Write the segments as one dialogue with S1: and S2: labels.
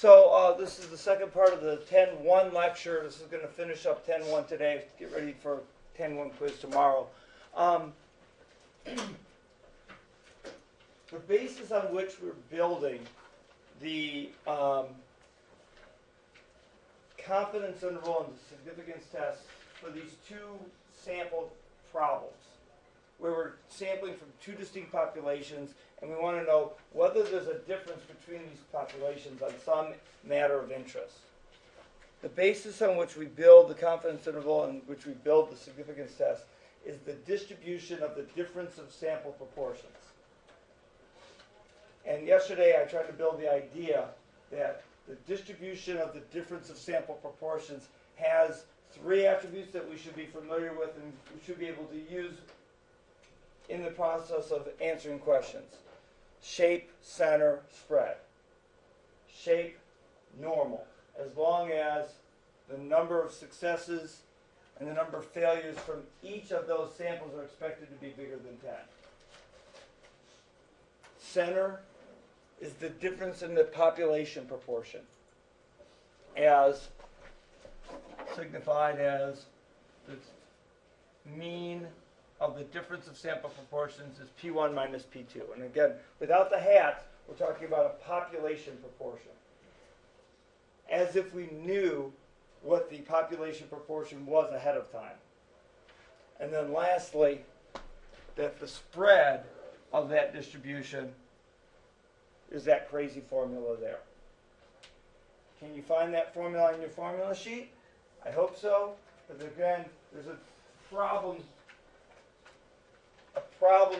S1: So this is the second part of the 10-1 lecture. This is going to finish up 10-1 today. Get ready for 10-1 quiz tomorrow. The basis on which we're building the confidence interval and the significance test for these two sample problems, where we're sampling from two distinct populations, and we want to know whether there's a difference between these populations on some matter of interest. The basis on which we build the confidence interval and which we build the significance test is the distribution of the difference of sample proportions. And yesterday I tried to build the idea that the distribution of the difference of sample proportions has three attributes that we should be familiar with and we should be able to use in the process of answering questions. Shape, center, spread. Shape, normal, as long as the number of successes and the number of failures from each of those samples are expected to be bigger than 10. Center is the difference in the population proportion, as signified as the mean of the difference of sample proportions is P1 minus P2. And again, without the hats, we're talking about a population proportion. As if we knew what the population proportion was ahead of time. And then lastly, that the spread of that distribution is that crazy formula there. Can you find that formula on your formula sheet? I hope so. Because again, there's a problem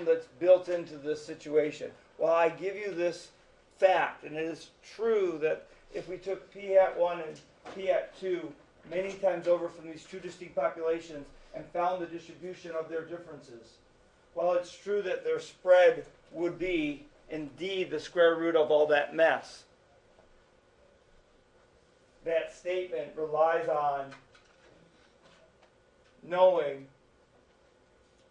S1: that's built into this situation. Well, I give you this fact, and it is true that if we took P hat 1 and P hat 2 many times over from these two distinct populations and found the distribution of their differences, while it's true that their spread would be indeed the square root of all that mess, that statement relies on knowing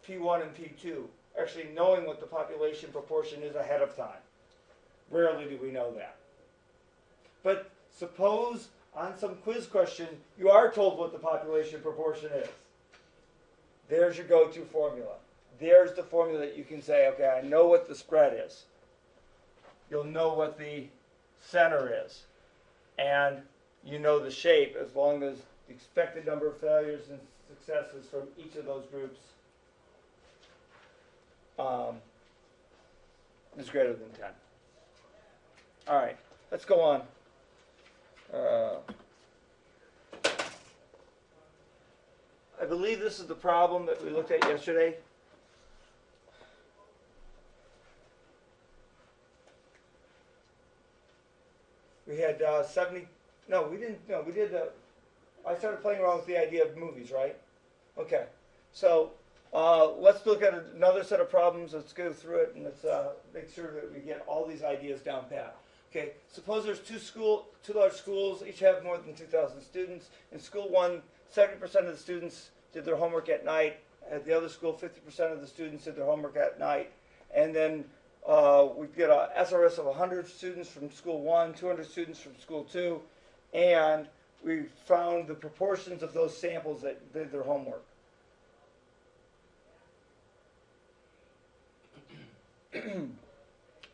S1: P1 and P2, actually knowing what the population proportion is ahead of time. Rarely do we know that. But suppose on some quiz question you are told what the population proportion is. There's your go-to formula. There's the formula that you can say, okay, I know what the spread is. You'll know what the center is. And you know the shape as long as the expected number of failures and successes from each of those groups is greater than 10. All right, let's go on. I believe this is the problem that we looked at yesterday. We had 70, no, we didn't, no, we did, I started playing around with the idea of movies, right? Okay, so let's look at another set of problems. Let's go through it and let's make sure that we get all these ideas down pat. Okay, suppose there's two large schools, each have more than 2,000 students. In school one, 70% of the students did their homework at night. At the other school, 50% of the students did their homework at night. And then we get a SRS of 100 students from school 1, 200 students from school 2, and we found the proportions of those samples that did their homework.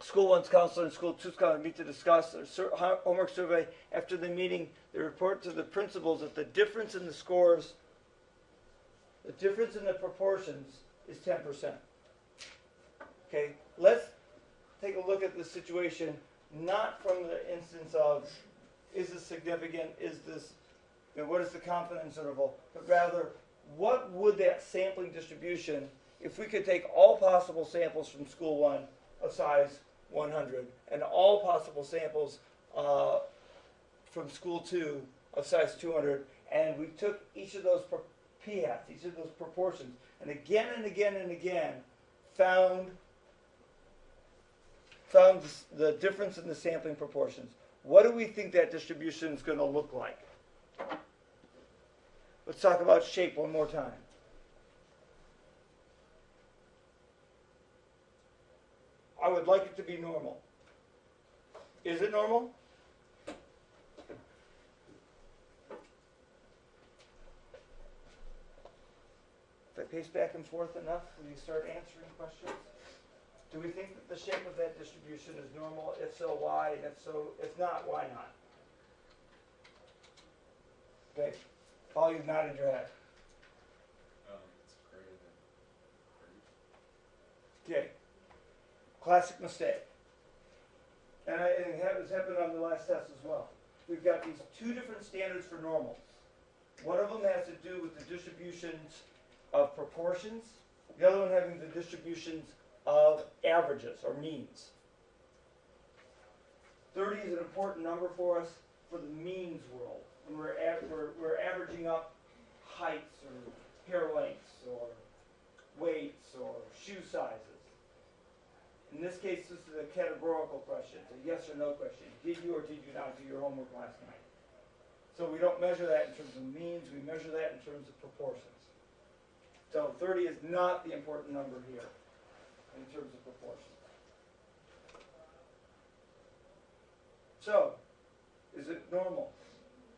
S1: School 1's counselor and School 2's counselor meet to discuss their homework survey. After the meeting, they report to the principals that the difference in the scores, the difference in the proportions is 10%. Okay, let's take a look at the situation, not from the instance of, is this significant, is this, what is the confidence interval, but rather, what would that sampling distribution, if we could take all possible samples from school 1 of size 100 and all possible samples from school 2 of size 200, and we took each of those p-hats, each of those proportions, and again and again and again found the difference in the sampling proportions. What do we think that distribution is going to look like? Let's talk about shape one more time. I would like it to be normal. Is it normal? pace back and forth enough when you start answering questions? Do we think that the shape of that distribution is normal? If so, why? And if not, why not? Okay. Paul, you've nodded your head.
S2: It's greater than 30.
S1: Okay. Classic mistake. And it has happened on the last test as well. We've got these two different standards for normals. One of them has to do with the distributions of proportions. The other one having the distributions of averages or means. 30 is an important number for us for the means world. When we're averaging up heights or hair lengths or weights or shoe sizes. In this case, this is a categorical question. It's a yes or no question. Did you or did you not do your homework last night? So we don't measure that in terms of means. We measure that in terms of proportions. So 30 is not the important number here in terms of proportions. So, is it normal?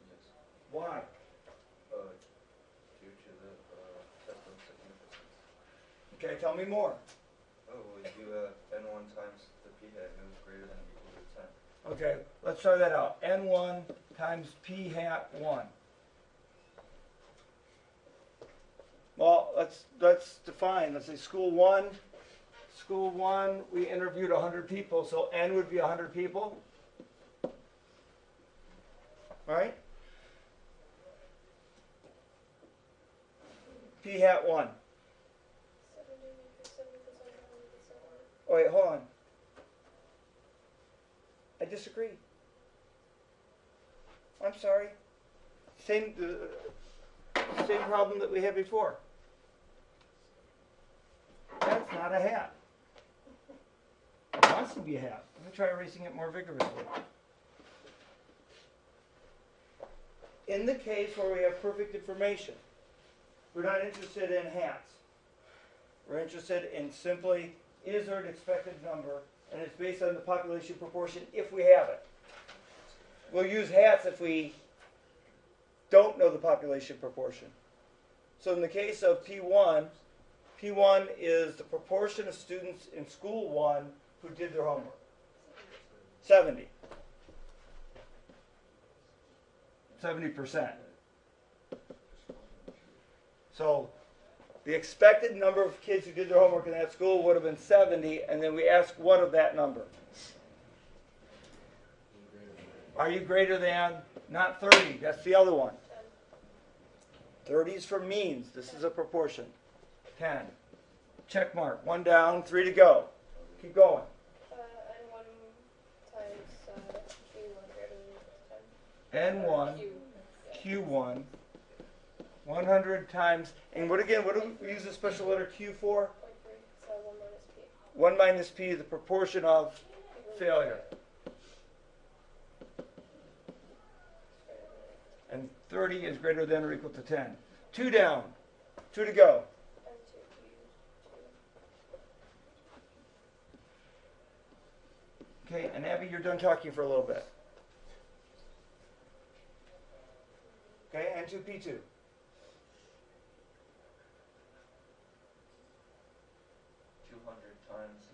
S2: Yes.
S1: Why?
S2: Due to the test of significance.
S1: Okay, tell me more.
S2: Oh, we do n1 times the p-hat, it was greater than or equal to 10.
S1: Okay, let's try that out. N1 times p hat 1. Well, let's define. Let's say school 1. School 1, we interviewed 100 people, so N would be 100 people. Right? P hat 1. Oh, wait, hold on. I disagree. I'm sorry. Same problem that we had before. That's not a hat. It wants to be a hat. Let me try erasing it more vigorously. In the case where we have perfect information, we're not interested in hats. We're interested in simply, is there an expected number, and it's based on the population proportion if we have it. We'll use hats if we don't know the population proportion. So in the case of P1, P1 is the proportion of students in school 1 who did their homework. 70%. So the expected number of kids who did their homework in that school would have been 70, and then we ask what of that number? Are you greater than, not 30, that's the other one. 30 is for means, this is a proportion. 10. Check mark, 1 down, 3 to go. Keep going.
S3: N1 times Q1 greater than 10.
S1: N1, Q1, 100 times, and what again, what do we use the special letter Q for?
S3: 0.3, so 1 minus P.
S1: 1 minus P, the proportion of failure. And 30 is greater than or equal to 10. 2 down, 2 to go. Okay, and Abby, you're done talking for a little bit. Okay, N2P2.
S2: 200 times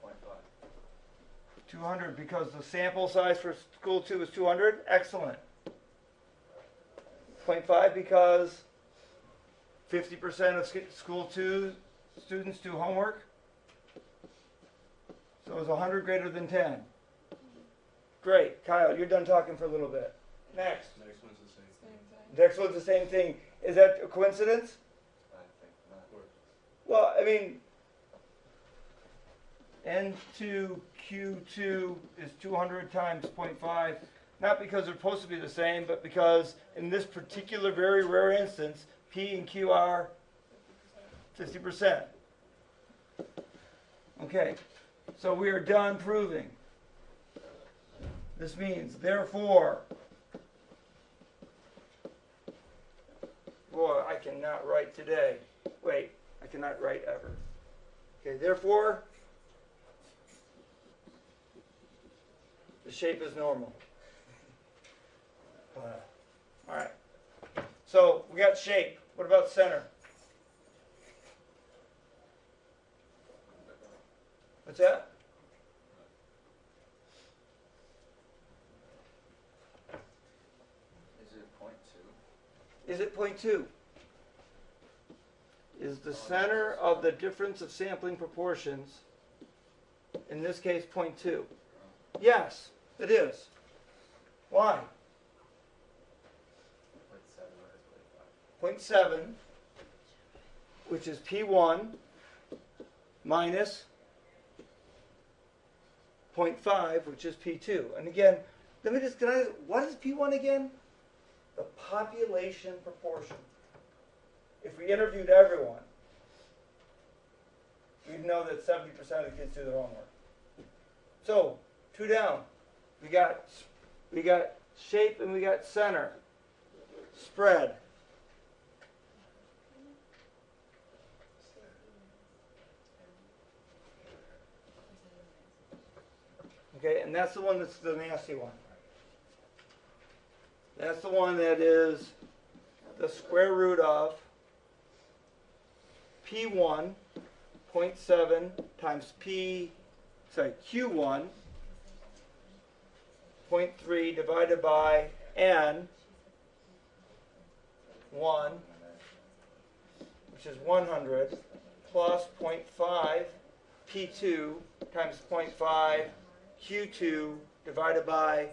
S2: 0.5.
S1: 200 because the sample size for school 2 is 200. Excellent. 0.5 because 50% of school 2 students do homework. So is 100 greater than 10? Great. Kyle, you're done talking for a little bit. Next.
S2: Next one's the same thing.
S1: Next one's the same thing. Is that a coincidence?
S2: I think not.
S1: Well, I mean, N2Q2 is 200 times 0.5, not because they're supposed to be the same, but because in this particular very rare instance, P and Q are 50%. Okay, so we are done proving. This means, therefore, boy, I cannot write today. Wait, I cannot write ever. Okay, therefore, the shape is normal. All right. So we got shape. What about center? What's that?
S2: Is it 0.2?
S1: Is it 0.2? Is the center of the difference of sampling proportions, in this case 0.2? Yes, it is. Why? 0.7, which is P1 minus 0.5, which is P2. And again, what is P1 again? The population proportion. If we interviewed everyone, we'd know that 70% of the kids do their homework. So, 2 down. We got shape and we got center. Spread. Okay, and that's the one that's the nasty one. That's the one that is the square root of P1 0.7 times Q1 0.3 divided by N 1, which is 100, plus 0.5 P2 times 0.5 Q2 divided by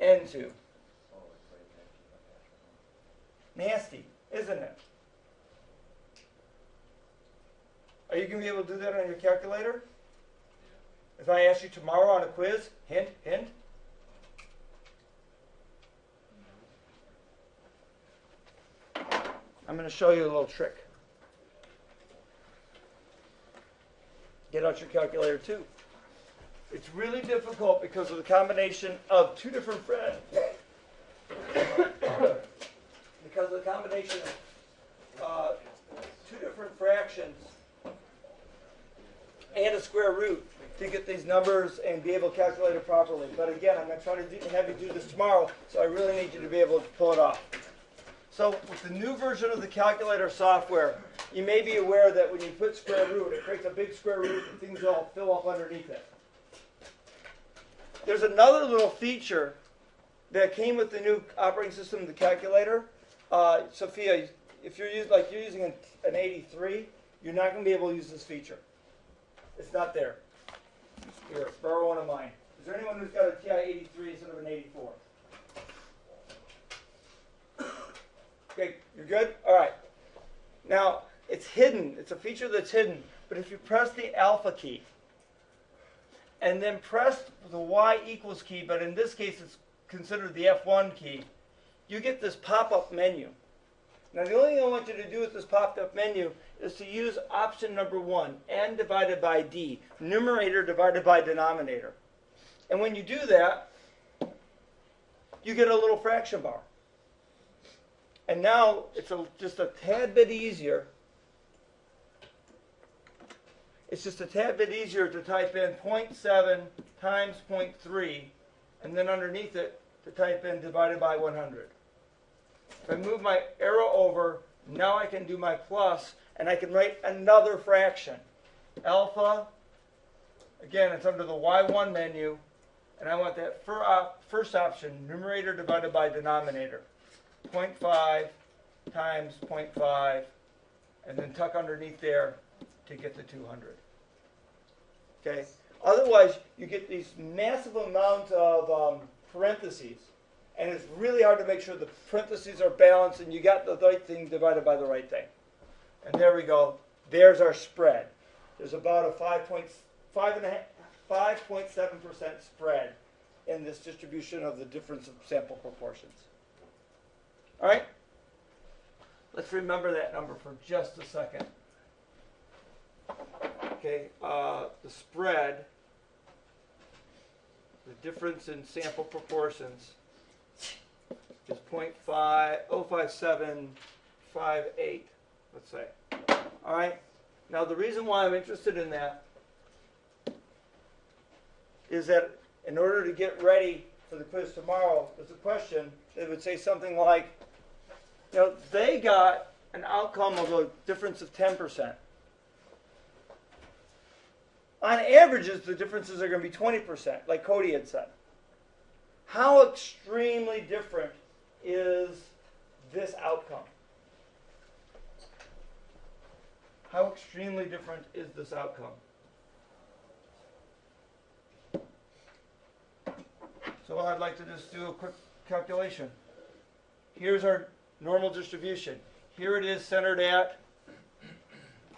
S1: N2. Nasty, isn't it? Are you going to be able to do that on your calculator? If I ask you tomorrow on a quiz, hint, hint. I'm going to show you a little trick. Get out your calculator too. It's really difficult because of the combination of two different because of the combination of two different fractions and a square root to get these numbers and be able to calculate it properly. But again, I'm going to try to have you do this tomorrow, so I really need you to be able to pull it off. So with the new version of the calculator software, you may be aware that when you put square root, it creates a big square root and things all fill up underneath it. There's another little feature that came with the new operating system, the calculator. Sophia, if you're using an 83, you're not going to be able to use this feature. It's not there. Here, borrow one of mine. Is there anyone who's got a TI-83 instead of an 84? Okay, you're good? All right. Now, it's hidden. It's a feature that's hidden. But if you press the alpha key, and then press the Y equals key, but in this case it's considered the F1 key, you get this pop-up menu. Now the only thing I want you to do with this pop-up menu is to use option number 1, N divided by D, numerator divided by denominator. And when you do that, you get a little fraction bar. And now it's just a tad bit easier. It's just a tad bit easier to type in 0.7 times 0.3, and then underneath it to type in divided by 100. If I move my arrow over, now I can do my plus, and I can write another fraction. Alpha, again, it's under the Y1 menu, and I want that first option, numerator divided by denominator. 0.5 times 0.5, and then tuck underneath there to get the 200. Okay. Otherwise, you get these massive amounts of parentheses, and it's really hard to make sure the parentheses are balanced and you got the right thing divided by the right thing. And there we go. There's our spread. There's about a 5.7% spread in this distribution of the difference of sample proportions. All right? Let's remember that number for just a second. Okay, the spread, the difference in sample proportions is 0.05758, let's say. All right? Now the reason why I'm interested in that is that in order to get ready for the quiz tomorrow, there's a question that would say something like, you know, they got an outcome of a difference of 10%. On averages, the differences are going to be 20%, like Cody had said. How extremely different is this outcome? How extremely different is this outcome? So I'd like to just do a quick calculation. Here's our normal distribution. Here it is centered at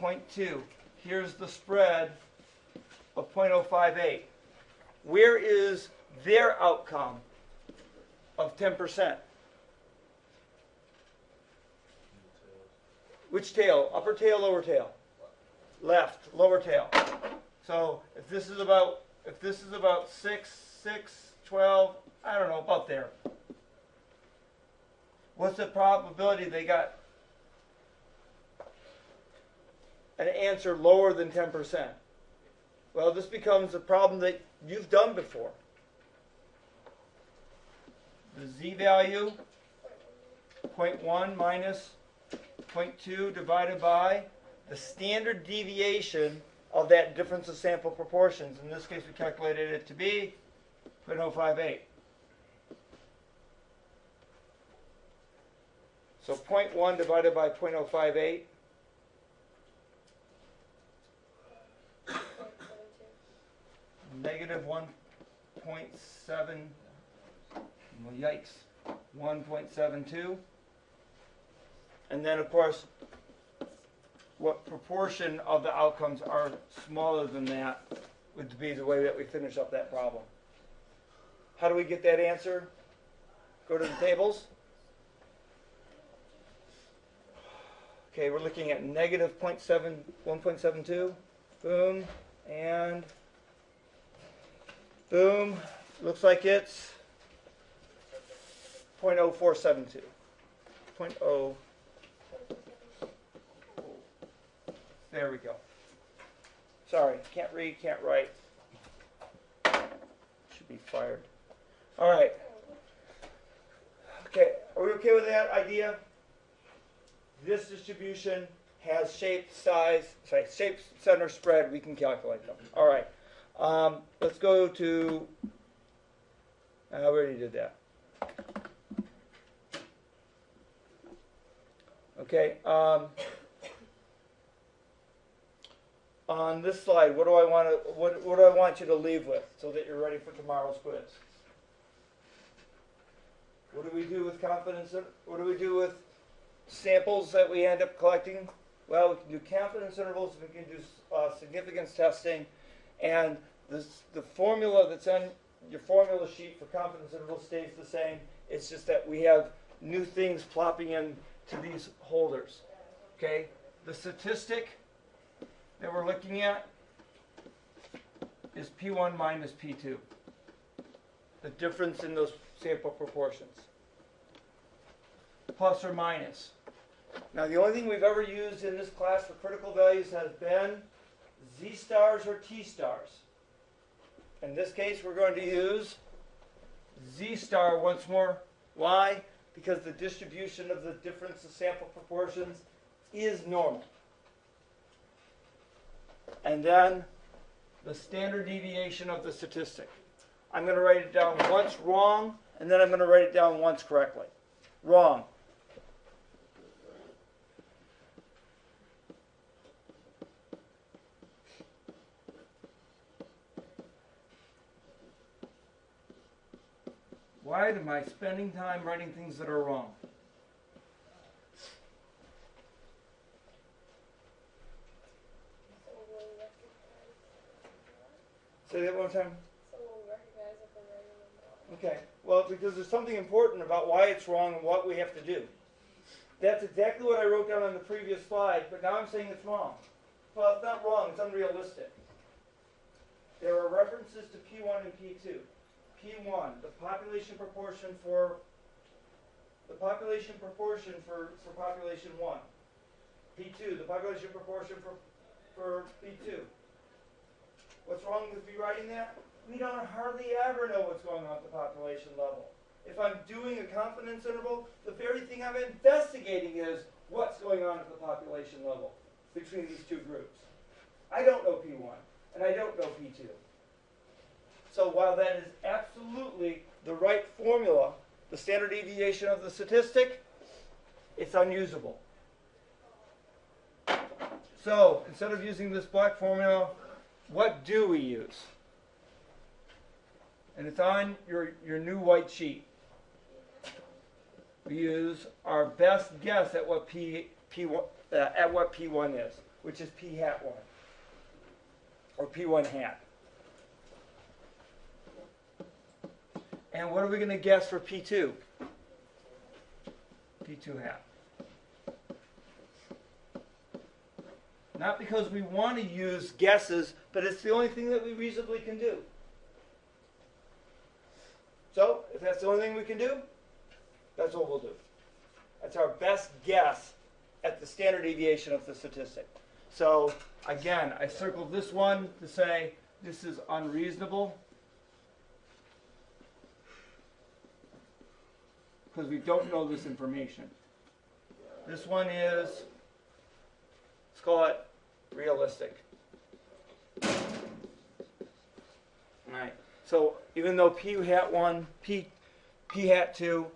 S1: 0.2. Here's the spread of 0.058. Where is their outcome of 10%? Which tail? Upper tail, lower tail? Left, lower tail. So if this is about 6, 12, I don't know, about there. What's the probability they got an answer lower than 10%? Well, this becomes a problem that you've done before. The z-value, 0.1 minus 0.2 divided by the standard deviation of that difference of sample proportions. In this case, we calculated it to be 0.058. So 0.1 divided by 0.058. Negative 1.7, well, yikes, 1.72. And then, of course, what proportion of the outcomes are smaller than that would be the way that we finish up that problem. How do we get that answer? Go to the tables. Okay, we're looking at negative 1.72. Boom, and boom. Looks like it's 0.0472. 0.0. There we go. Sorry, can't read, can't write. Should be fired. All right. Okay, are we okay with that idea? This distribution has shape, size, shape, center, spread. We can calculate them. All right. Let's go to, we already did that. Okay. On this slide, what do I want you to leave with so that you're ready for tomorrow's quiz? What do we do with confidence? What do we do with samples that we end up collecting? Well, we can do confidence intervals, we can do significance testing, and the formula that's on your formula sheet for confidence intervals stays the same. It's just that we have new things plopping in to these holders. Okay? The statistic that we're looking at is P1 minus P2. The difference in those sample proportions. Plus or minus. Now, the only thing we've ever used in this class for critical values has been Z stars or T stars. In this case, we're going to use Z star once more. Why? Because the distribution of the difference of sample proportions is normal. And then the standard deviation of the statistic. I'm going to write it down once wrong, and then I'm going to write it down once correctly. Wrong. Why am I spending time writing things that are wrong? Say that one more time.
S3: So we'll recognize if we're writing them wrong.
S1: Okay. Well, because there's something important about why it's wrong and what we have to do. That's exactly what I wrote down on the previous slide, but now I'm saying it's wrong. Well, it's not wrong. It's unrealistic. There are references to P1 and P2. P1, the population proportion for population 1. P2, the population proportion for P2. What's wrong with me writing that? We don't hardly ever know what's going on at the population level. If I'm doing a confidence interval, the very thing I'm investigating is what's going on at the population level between these two groups. I don't know P1. and I don't know P2. So while that is absolutely the right formula, the standard deviation of the statistic, it's unusable. So instead of using this black formula, what do we use? And it's on your new white sheet. We use our best guess at what P1 is, which is P hat 1, or P1 hat. And what are we going to guess for P2? P2 hat. Not because we want to use guesses, but it's the only thing that we reasonably can do. So, if that's the only thing we can do, that's what we'll do. That's our best guess at the standard deviation of the statistic. So, again, I circled this one to say this is unreasonable because we don't know this information. This one is, let's call it realistic. All right. So even though P hat 1, P hat 2,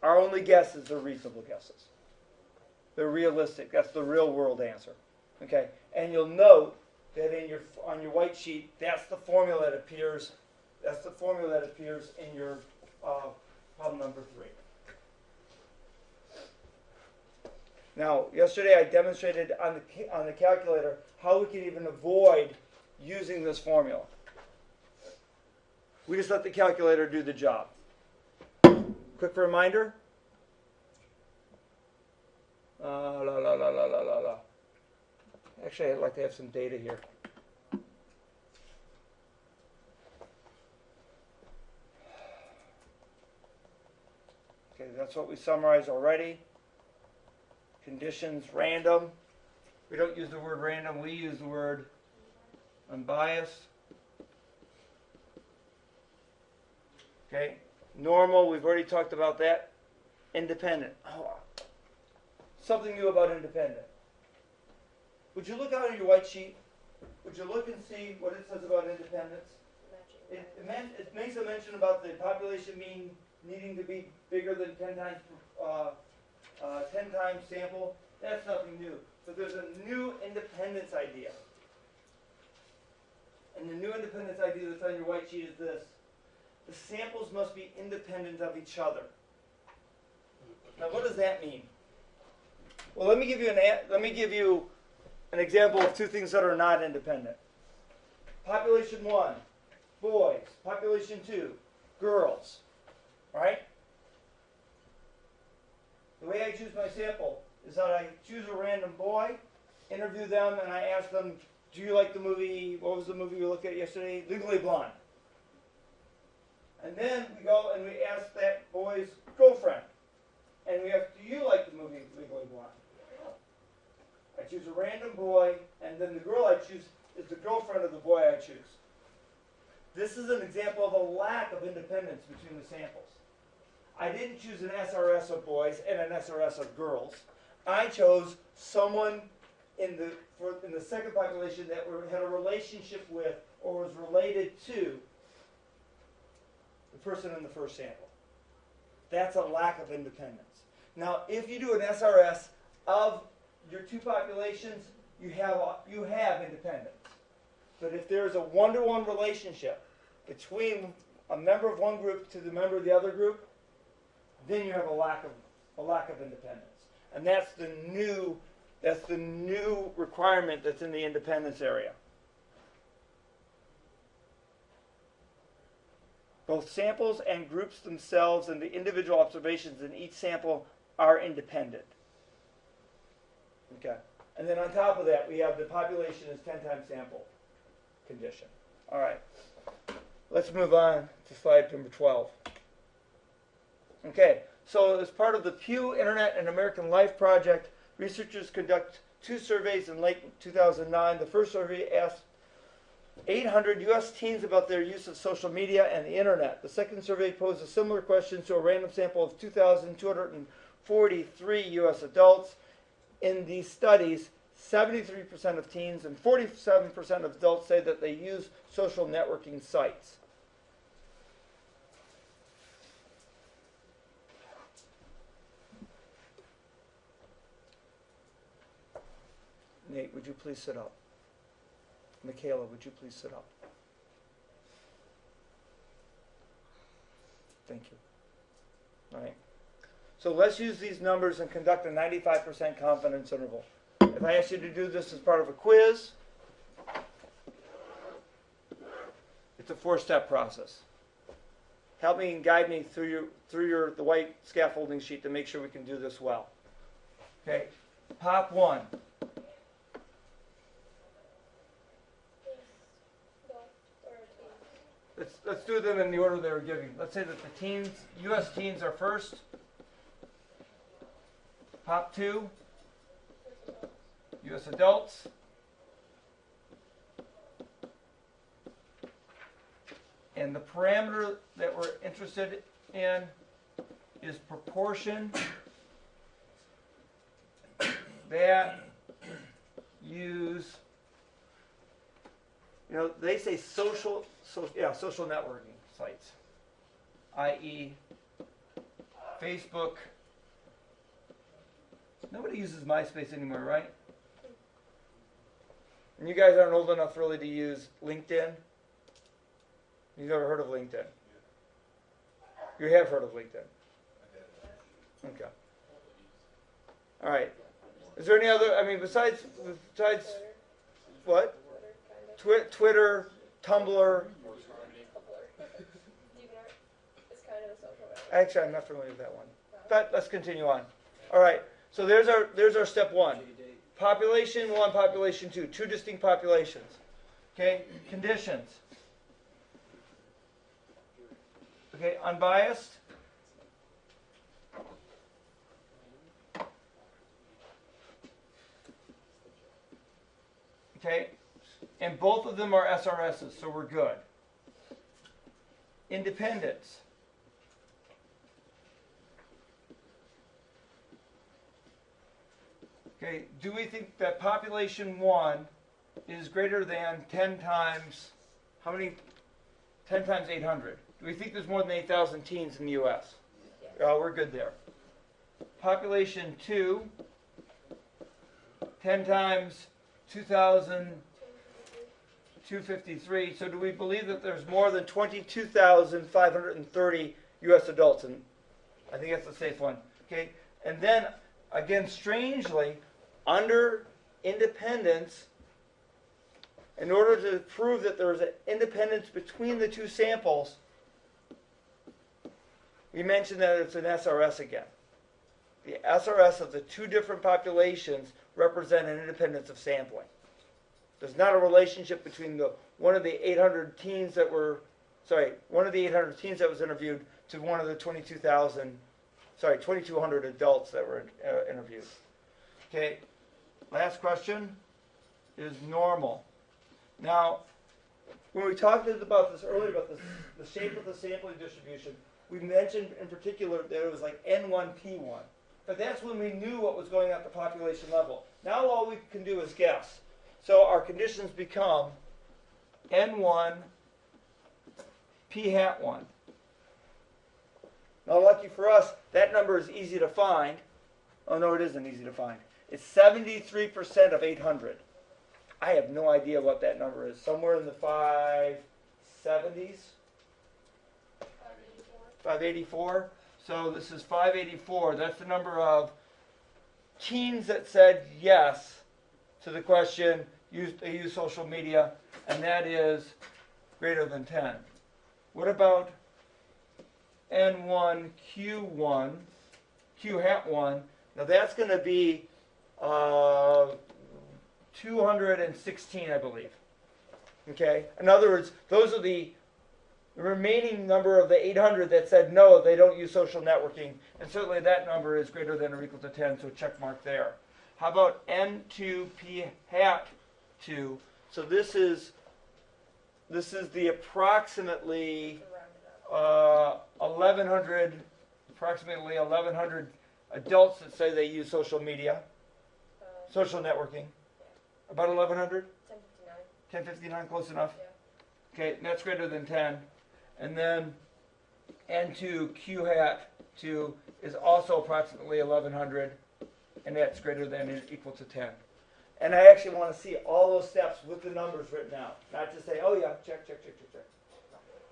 S1: our only guesses are reasonable guesses. They're realistic. That's the real world answer. Okay. And you'll note that on your white sheet, that's the formula that appears. That's the formula that appears in your problem number 3. Now, yesterday I demonstrated on the calculator how we can even avoid using this formula. We just let the calculator do the job. Quick reminder. Actually, I'd like to have some data here. Okay, that's what we summarized already. Conditions, random. We don't use the word random, we use the word unbiased. Okay, normal, we've already talked about that. Independent. Oh, something new about independent. Would you look out on your white sheet? Would you look and see what it says about independence? It makes a mention about the population mean needing to be bigger than 10 times 10 times sample. That's nothing new. So there's a new independence idea. And the new independence idea that's on your white sheet is this. The samples must be independent of each other. Now what does that mean? Well, let me give you an example of two things that are not independent. Population 1, boys. Population 2, girls. Right? The way I choose my sample is that I choose a random boy, interview them, and I ask them, do you like the movie, what was the movie we looked at yesterday? Legally Blonde. And then we go and we ask that boy's girlfriend. And we ask, do you like the movie Legally Blonde? I choose a random boy, and then the girl I choose is the girlfriend of the boy I choose. This is an example of a lack of independence between the samples. I didn't choose an SRS of boys and an SRS of girls. I chose someone in the second population that had a relationship with or was related to the person in the first sample. That's a lack of independence. Now, if you do an SRS of your two populations, you have independence. But if there's a one-to-one relationship between a member of one group to the member of the other group, then you have a lack of independence. And that's the new requirement that's in the independence area. Both samples and groups themselves and the individual observations in each sample are independent. Okay. And then on top of that, we have the population is 10 times sample condition. All right. Let's move on to slide number 12. Okay. So as part of the Pew Internet and American Life project, researchers conduct 2 surveys in late 2009. The first survey asked 800 U.S. teens about their use of social media and the Internet. The second survey posed a similar question to a random sample of 2,243 U.S. adults. In these studies, 73% of teens and 47% of adults say that they use social networking sites. Nate, would you please sit up? Michaela, would you please sit up? Thank you. All right. So let's use these numbers and conduct a 95% confidence interval. If I ask you to do this as part of a quiz, it's a 4-step process. Help me and guide me through the white scaffolding sheet to make sure we can do this well. Okay. Pop 1. Let's do them in the order they were giving. Let's say that the teens, U.S. teens are first. Pop 2. U.S. adults. And the parameter that we're interested in is proportion that use, they say social networking sites, i.e. Facebook. Nobody uses MySpace anymore, right? And you guys aren't old enough really to use LinkedIn? You've never heard of LinkedIn? You have heard of LinkedIn? Okay. All right. Is there any other, besides what? Twitter, Tumblr. Actually, I'm not familiar with that one. But let's continue on. All right. So there's our step 1. Population 1, population 2. Two distinct populations. Okay. Conditions. Okay. Unbiased. Okay. And both of them are SRSs, so we're good. Independence. Okay, do we think that population 1 is greater than 10 times, how many? 10 times 800. Do we think there's more than 8,000 teens in the U.S.? Oh, we're good there. Population 2, 10 times 2,253. So do we believe that there's more than 22,530 U.S. adults? And I think that's a safe one. Okay, and then again, strangely, under independence, in order to prove that there is an independence between the two samples, we mentioned that it's an SRS again. The SRS of the two different populations represent an independence of sampling. There's not a relationship between one of the 800 teens that was interviewed to one of the 2,200 adults that were interviewed. Okay, last question is normal. Now, when we talked about this earlier, about the shape of the sampling distribution, we mentioned in particular that it was like N1P1. But that's when we knew what was going on at the population level. Now all we can do is guess. So our conditions become N1 P hat 1. Now, lucky for us, that number is easy to find. Oh, no, it isn't easy to find. It's 73% of 800. I have no idea what that number is. Somewhere in the 570s? 584. So this is 584. That's the number of teens that said yes to the question, they use social media, and that is greater than 10. What about N1 Q1, Q hat 1? Now that's going to be 216, I believe. Okay? In other words, those are the remaining number of the 800 that said no, they don't use social networking, and certainly that number is greater than or equal to 10, so check mark there. How about N2P hat 2? So this is the approximately 1,100 adults that say they use social media, social networking. About 1100?
S3: 1059.
S1: 1059, close enough?
S3: Yeah.
S1: Okay, and that's greater than 10. And then N2 Q hat 2 is also approximately 1100, and that's greater than or equal to 10. And I actually want to see all those steps with the numbers written out, not just say, oh yeah, check, check, check, check, check.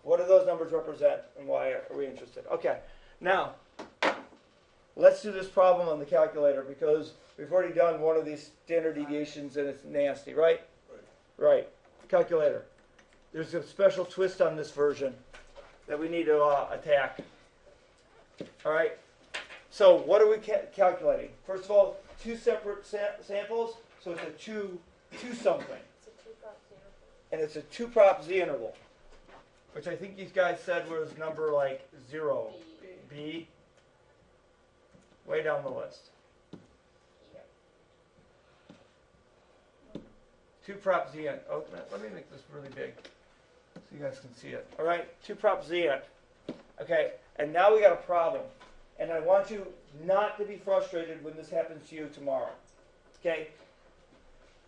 S1: What do those numbers represent, and why are we interested? Okay, now, let's do this problem on the calculator, because we've already done one of these standard deviations, and it's nasty, right? Right. Calculator. There's a special twist on this version that we need to attack. All right. So what are we calculating? First of all, two separate samples, so it's a two something,
S3: It's a 2-prop zero.
S1: and it's a 2-prop z interval, which I think these guys said was number like 0, B, way down the list.
S3: Yep.
S1: 2-prop z int. Oh, let me make this really big so you guys can see it. All right, 2-prop z int. Okay, and now we got a problem. And I want you not to be frustrated when this happens to you tomorrow. Okay?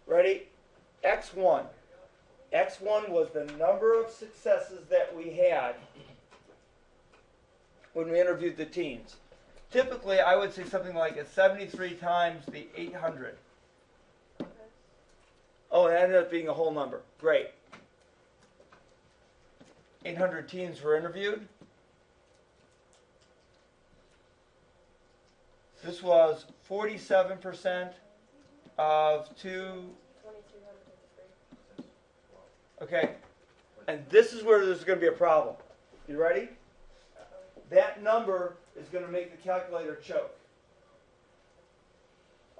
S1: Ready? X1. X1 was the number of successes that we had when we interviewed the teens. Typically, I would say something like it's 73 times the 800.
S3: Okay.
S1: Oh, it ended up being a whole number. Great. 800 teens were interviewed. This was 47% of
S3: 2353.
S1: Okay, and this is where there's going to be a problem. You ready?
S3: Uh-oh.
S1: That number is going to make the calculator choke.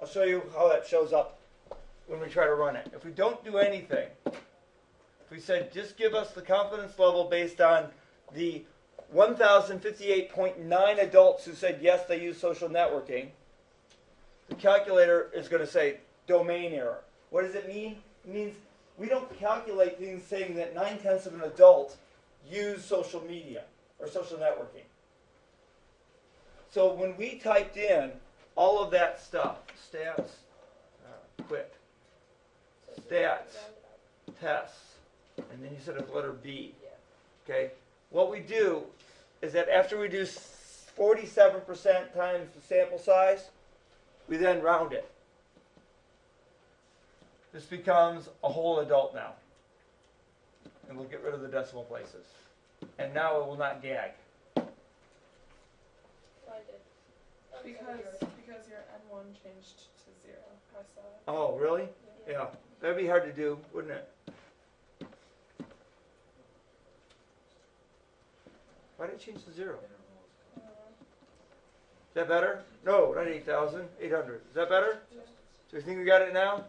S1: I'll show you how that shows up when we try to run it. If we don't do anything, if we said just give us the confidence level based on the 1,058.9 adults who said yes, they use social networking, the calculator is going to say domain error. What does it mean? It means we don't calculate things saying that 9/10 of an adult use social media or social networking. So when we typed in all of that stuff, stats, quit,
S3: So it's
S1: Stats.
S3: rounded up.
S1: tests, and then you said a letter B.
S3: Yeah.
S1: Okay, what we do is that after we do 47% times the sample size, we then round it. This becomes a whole adult now. And we'll get rid of the decimal places. And now it will not gag.
S3: Oh, I did. Oh,
S4: Because your N1 changed to 0. I saw it.
S1: Oh, really? Yeah. That'd be hard to do, wouldn't it? Why did it change to 0? Is that better? No, not 8,000, 800. Is that better? So you think we got it now?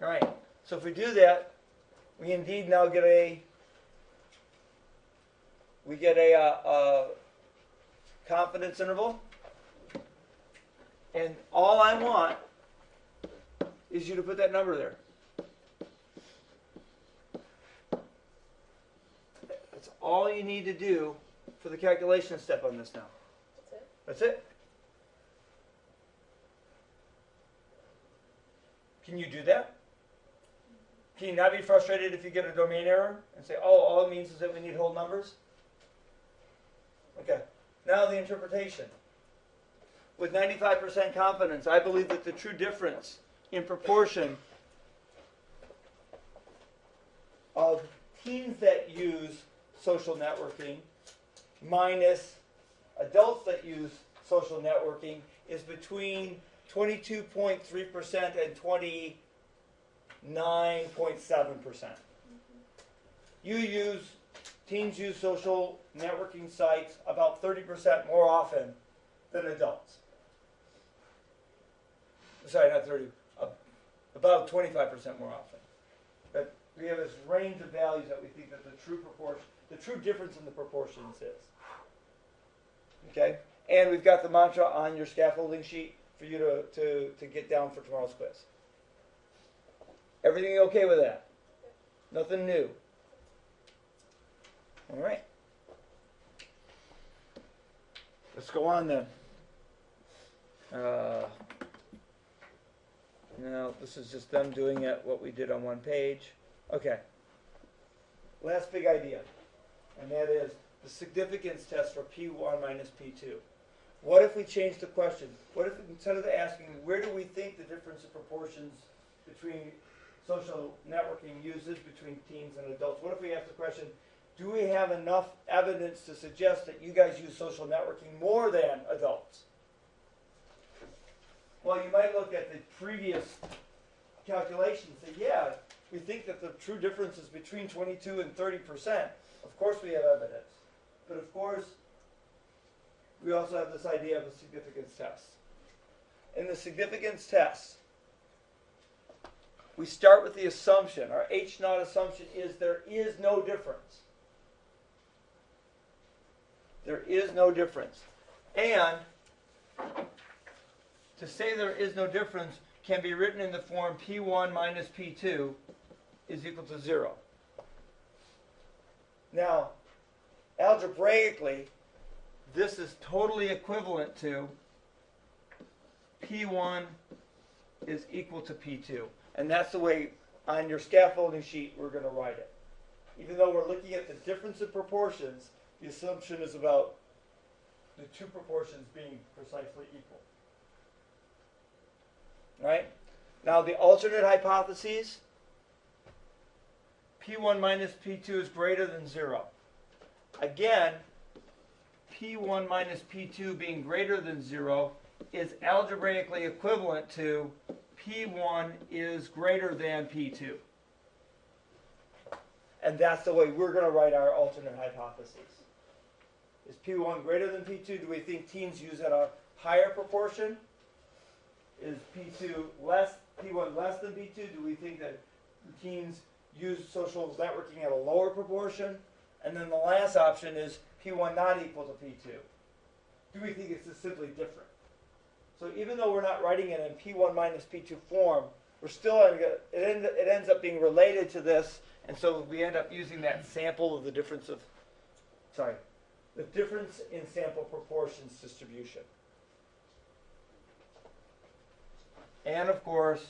S1: All right. So if we do that, we indeed now get a confidence interval, and all I want is you to put that number there. That's all you need to do for the calculation step on this now.
S3: That's it.
S1: That's it. Can you do that? Can you not be frustrated if you get a domain error and say, oh, all it means is that we need whole numbers? Okay. Now the interpretation. With 95% confidence, I believe that the true difference in proportion of teens that use social networking minus adults that use social networking is between 22.3% and 29.7%. Teens use social networking sites about 30% more often than adults. Sorry, not 30, about 25% more often. But we have this range of values that we think that the true difference in the proportions is. Okay? And we've got the mantra on your scaffolding sheet for you to get down for tomorrow's quiz. Everything okay with that? Nothing new? All right. Let's go on then. No, this is just them doing it, what we did on one page. Okay. Last big idea, and that is the significance test for P1 minus P2. What if we change the question? What if instead of asking, where do we think the difference in proportions between social networking uses between teens and adults? What if we ask the question, do we have enough evidence to suggest that you guys use social networking more than adults? Well, you might look at the previous calculations and say, yeah, we think that the true difference is between 22 and 30%. Of course we have evidence. But of course, we also have this idea of a significance test. In the significance test, we start with the assumption, our H0 assumption is there is no difference. There is no difference. And to say there is no difference can be written in the form P1 minus P2 is equal to 0. Now, algebraically, this is totally equivalent to P1 is equal to P2. And that's the way on your scaffolding sheet we're going to write it. Even though we're looking at the difference in proportions, the assumption is about the two proportions being precisely equal. Right? Now the alternate hypotheses, P1 minus P2 is greater than 0. Again, P1 minus P2 being greater than 0 is algebraically equivalent to P1 is greater than P2. And that's the way we're going to write our alternate hypotheses. Is P1 greater than P2? Do we think teens use at a higher proportion? Is P1 less than P2? Do we think that teens use social networking at a lower proportion? And then the last option is P1 not equal to P2. Do we think it's just simply different? So even though we're not writing it in P1 minus P2 form, we're still it ends up being related to this, and so we end up using that sample of the difference in sample proportions distribution. And of course,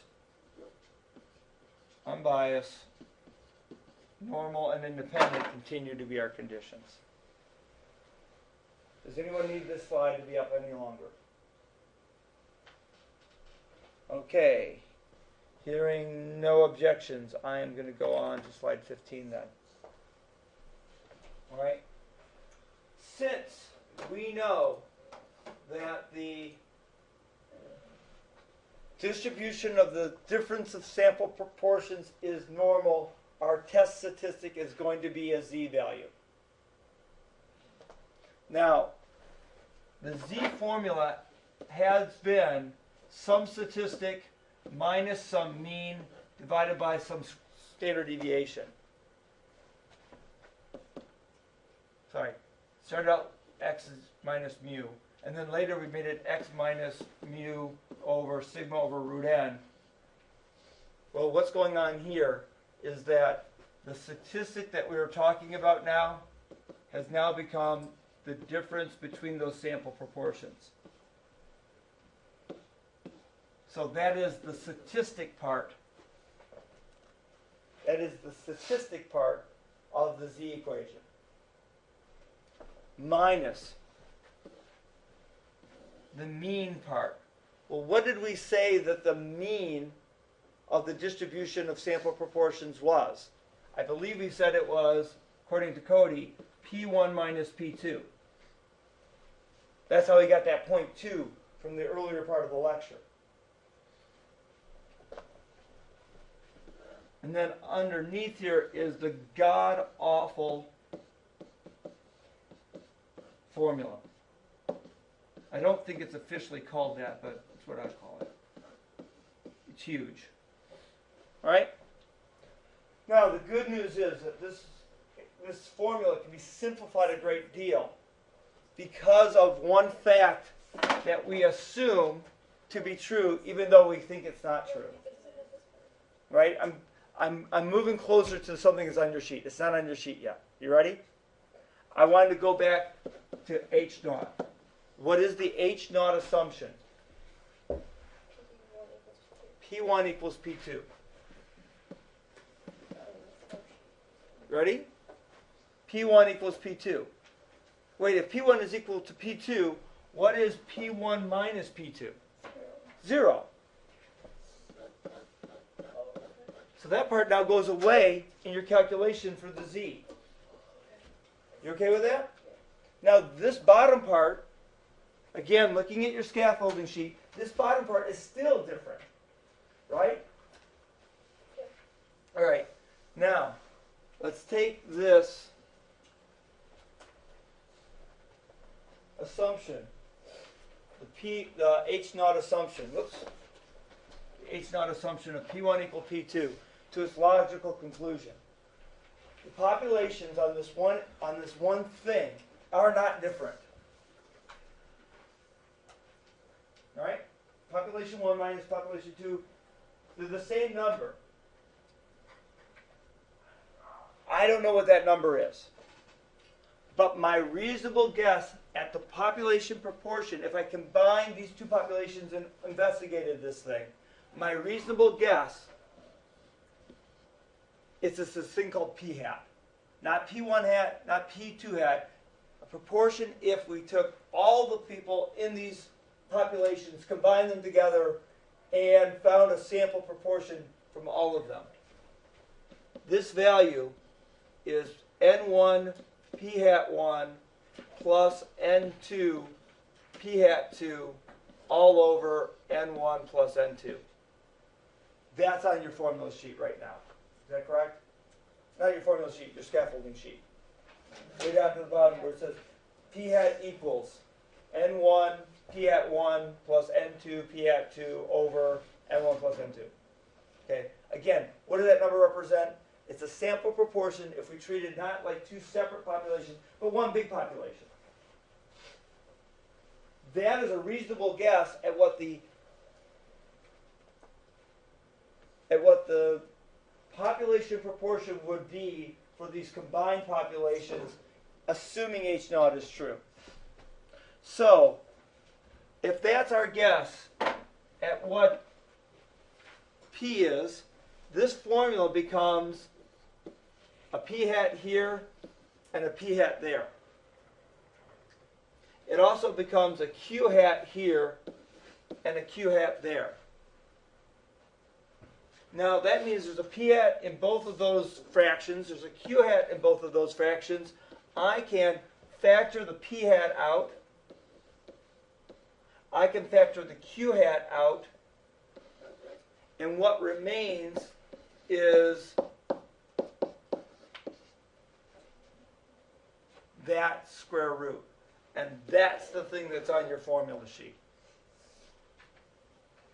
S1: unbiased, normal, and independent continue to be our conditions. Does anyone need this slide to be up any longer? Okay. Hearing no objections, I am going to go on to slide 15 then. All right. Since we know that the distribution of the difference of sample proportions is normal, our test statistic is going to be a z-value. Now, the z formula has been some statistic minus some mean divided by some standard deviation. Started out x is minus mu, and then later we made it x minus mu over sigma over root n. Well, what's going on here is that the statistic that we were talking about now has now become the difference between those sample proportions. So that is the statistic part. That is the statistic part of the z equation. Minus the mean part. Well, what did we say that the mean of the distribution of sample proportions was? I believe we said it was, according to Cody, P1 minus P2. That's how we got that 0.2 from the earlier part of the lecture. And then underneath here is the god-awful formula. I don't think it's officially called that, but it's what I call it. It's huge. All right? Now, the good news is that this formula can be simplified a great deal because of one fact that we assume to be true, even though we think it's not true. Right? I'm moving closer to something that's on your sheet. It's not on your sheet yet. You ready? I wanted to go back to H0. What is the H0 assumption? P1 equals P2. Ready? P1 equals P2. Wait, if P1 is equal to P2, what is P1 minus P2? 0. So that part now goes away in your calculation for the Z. You okay with that? Now this bottom part, again, looking at your scaffolding sheet, this bottom part is still different, right? All right, now let's take this assumption, the H0 assumption, H0 assumption of P1 equal P2 to its logical conclusion. The populations on this one thing are not different. All right? Population 1 minus population 2, they're the same number. I don't know what that number is. But my reasonable guess at the population proportion, if I combine these two populations and investigated this thing, my reasonable guess, it's this thing called P hat. Not P1 hat, not P2 hat. A proportion if we took all the people in these populations, combined them together, and found a sample proportion from all of them. This value is N1 P hat 1 plus N2 P hat 2 all over N1 plus N2. That's on your formula sheet right now. Is that correct? Not your formula sheet, your scaffolding sheet. Way down to the bottom where it says P hat equals N1 P hat 1 plus N2 P hat 2 over N1 plus N2. Okay. Again, what does that number represent? It's a sample proportion if we treated not like two separate populations, but one big population. That is a reasonable guess at what the population proportion would be for these combined populations, assuming H0 is true. So, if that's our guess at what P is, this formula becomes a P hat here and a P hat there. It also becomes a Q hat here and a Q hat there. Now that means there's a P hat in both of those fractions, there's a Q hat in both of those fractions. I can factor the P hat out. I can factor the Q hat out. And what remains is that square root. And that's the thing that's on your formula sheet.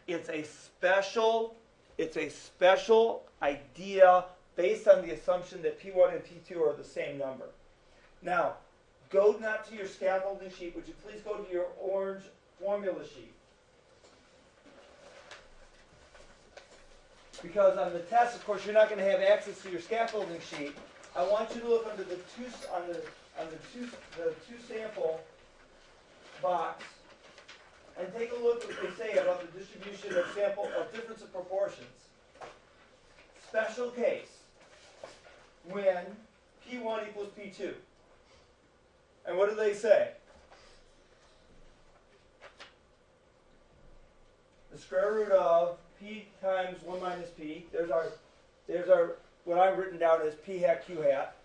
S1: It's a special idea based on the assumption that P1 and P2 are the same number. Now, go not to your scaffolding sheet, would you please go to your orange formula sheet. Because on the test, of course, you're not going to have access to your scaffolding sheet. I want you to look under the two sample box and take a look at what they say about the distribution of difference of proportions. Special case when P1 equals P2. And what do they say? The square root of P times 1 minus P, there's our what I've written down as P hat Q hat,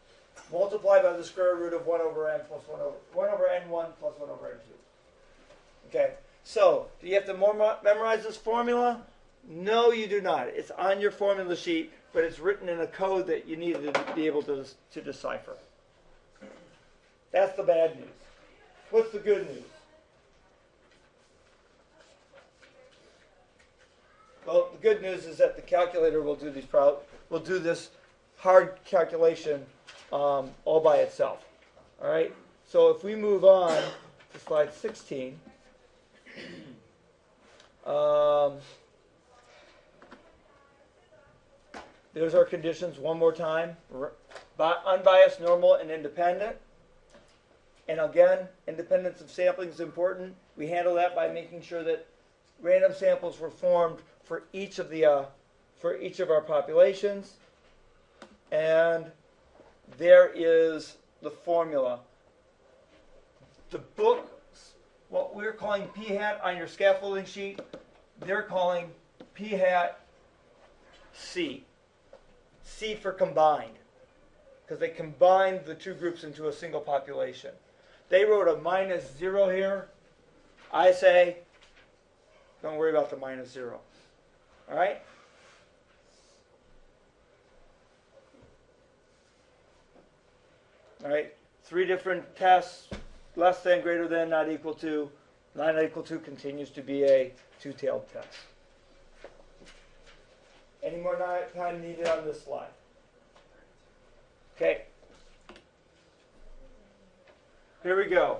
S1: multiplied by the square root of 1 over N plus 1 over N1 plus 1 over N2. Okay, so do you have to memorize this formula? No, you do not. It's on your formula sheet, but it's written in a code that you need to be able to decipher. That's the bad news. What's the good news? Well, the good news is that the calculator will do this hard calculation all by itself. All right. So if we move on to slide 16, there's our conditions one more time: unbiased, normal, and independent. And again, independence of sampling is important. We handle that by making sure that random samples were formed for each of our populations, and there is the formula. The book, what we're calling p hat on your scaffolding sheet, they're calling p hat C. C for combined, because they combined the two groups into a single population. They wrote a -0 here. I say, don't worry about the -0. All right? All right, 3 different tests, less than, greater than, not equal to. Not equal to continues to be a two-tailed test. Any more time needed on this slide? Okay. Here we go.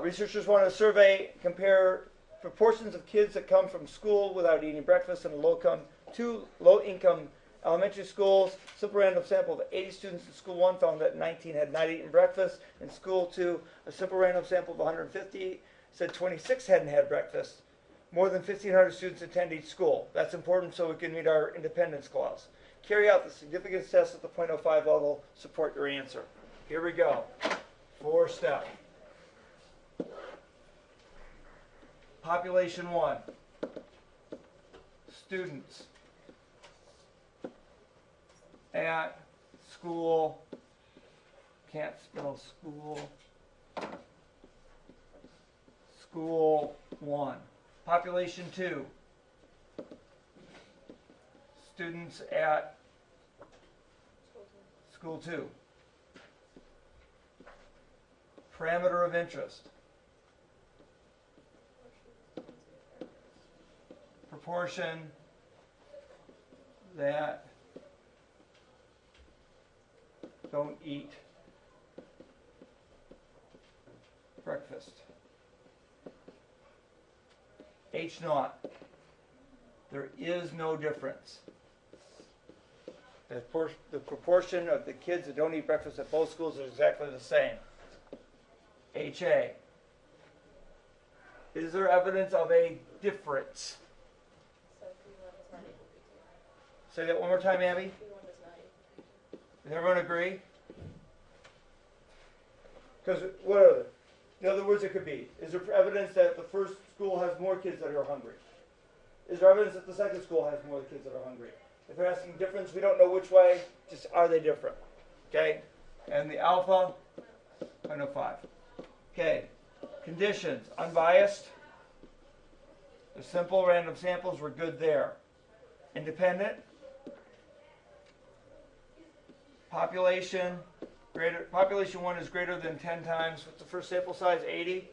S1: Researchers want to compare proportions of kids that come from school without eating breakfast in low-income elementary schools. Simple random sample of 80 students in school 1 found that 19 had not eaten breakfast. In school 2, a simple random sample of 150 said 26 hadn't had breakfast. More than 1,500 students attend each school. That's important so we can meet our independence clause. Carry out the significance test at the 0.05 level. Support your answer. Here we go. 4-step. Population 1. Students at school, can't spell school, school 1. Population 2. Students at school 2. Parameter of interest. Proportion that don't eat breakfast. H0. There is no difference. The proportion of the kids that don't eat breakfast at both schools is exactly the same. HA. Is there evidence of a difference?
S3: So P1 is not equal to P2.
S1: Say that one more time, Abby.
S3: P1 is not equal to P2.
S1: Does everyone agree? Because what are they? In other words, it could be, is there evidence that the first school has more kids that are hungry? Is there evidence that the second school has more kids that are hungry? If they're asking difference, we don't know which way, just are they different? Okay? And the alpha, 0.05. Okay. Conditions, unbiased. The simple random samples were good there. Independent. Population 1 is greater than 10 times. What's the first sample size? 80.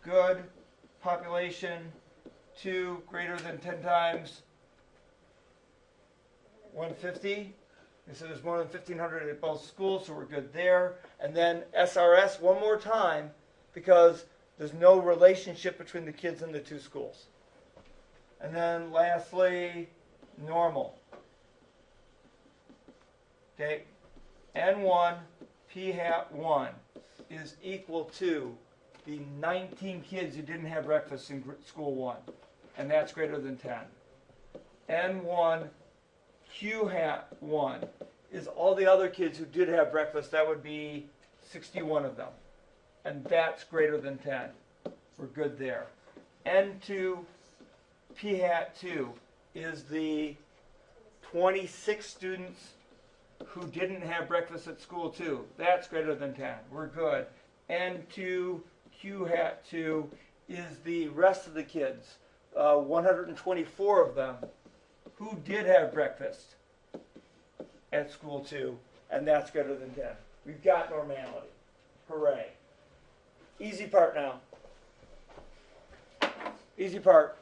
S1: Good. Population 2 greater than 10 times 150. And so there's more than 1,500 at both schools, so we're good there. And then SRS one more time because there's no relationship between the kids in the two schools. And then lastly, normal. Okay, N1 P hat 1 is equal to the 19 kids who didn't have breakfast in school 1, and that's greater than 10. N1 Q hat 1 is all the other kids who did have breakfast. That would be 61 of them, and that's greater than 10. We're good there. N2 P hat 2 is the 26 students who didn't have breakfast at school 2. That's greater than 10. We're good. N2 Q hat 2 is the rest of the kids, 124 of them, who did have breakfast at school 2, and that's greater than 10. We've got normality. Hooray. Easy part now. Easy part.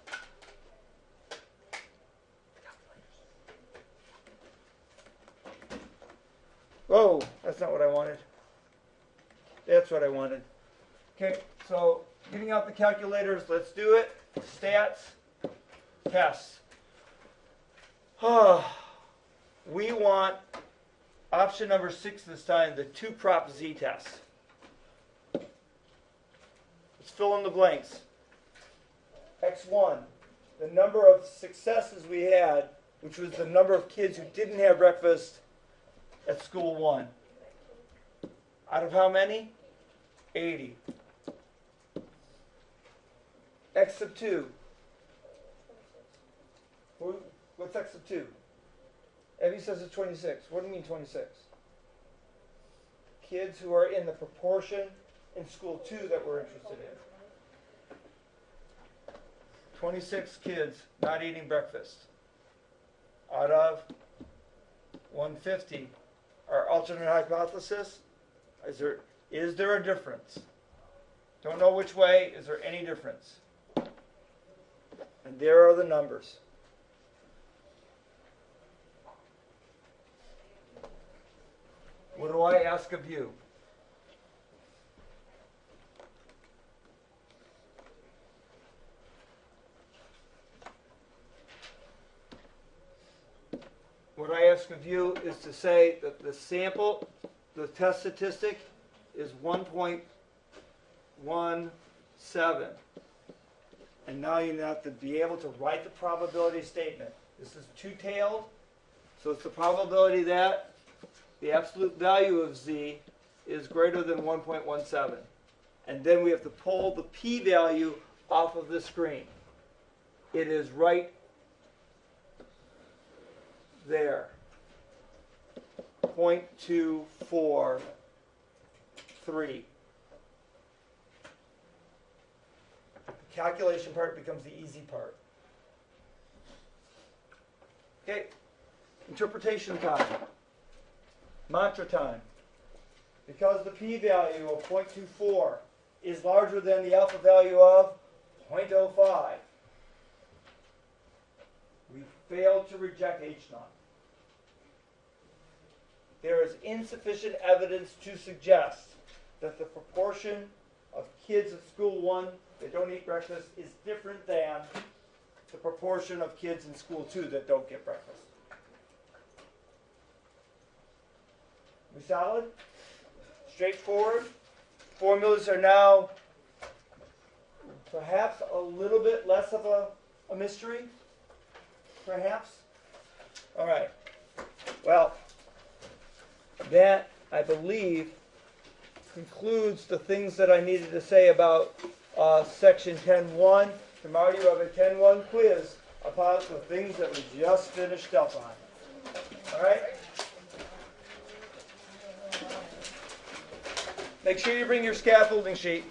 S1: Whoa, that's not what I wanted. That's what I wanted. Okay, so getting out the calculators, let's do it. Stats, tests. We want option number 6 this time, the 2-prop Z test. Let's fill in the blanks. X1 the number of successes we had, which was the number of kids who didn't have breakfast at school 1. Out of how many? 80. X sub 2. What's X sub 2? Evie says it's 26. What do you mean 26? Kids who are in the proportion in school 2 that we're interested in. 26 kids not eating breakfast out of 150. Our alternate hypothesis, is there a difference? Don't know which way. Is there any difference? And there are the numbers. What do I ask of you? What I ask of you is to say that the sample, the test statistic, is 1.17. And now you have to be able to write the probability statement. This is two-tailed, so it's the probability that the absolute value of z is greater than 1.17. And then we have to pull the p-value off of the screen. It is right there. 0.243. The calculation part becomes the easy part. Okay, interpretation time. Mantra time. Because the p-value of 0.24 is larger than the alpha value of 0.05, we failed to reject H0. There is insufficient evidence to suggest that the proportion of kids at school 1 that don't eat breakfast is different than the proportion of kids in school 2 that don't get breakfast. We solid? Straightforward? Formulas are now perhaps a little bit less of a mystery? Perhaps? All right. Well, that, I believe, concludes the things that I needed to say about section 10.1. Tomorrow you have a 10.1 quiz about the things that we just finished up on. All right? Make sure you bring your scaffolding sheet.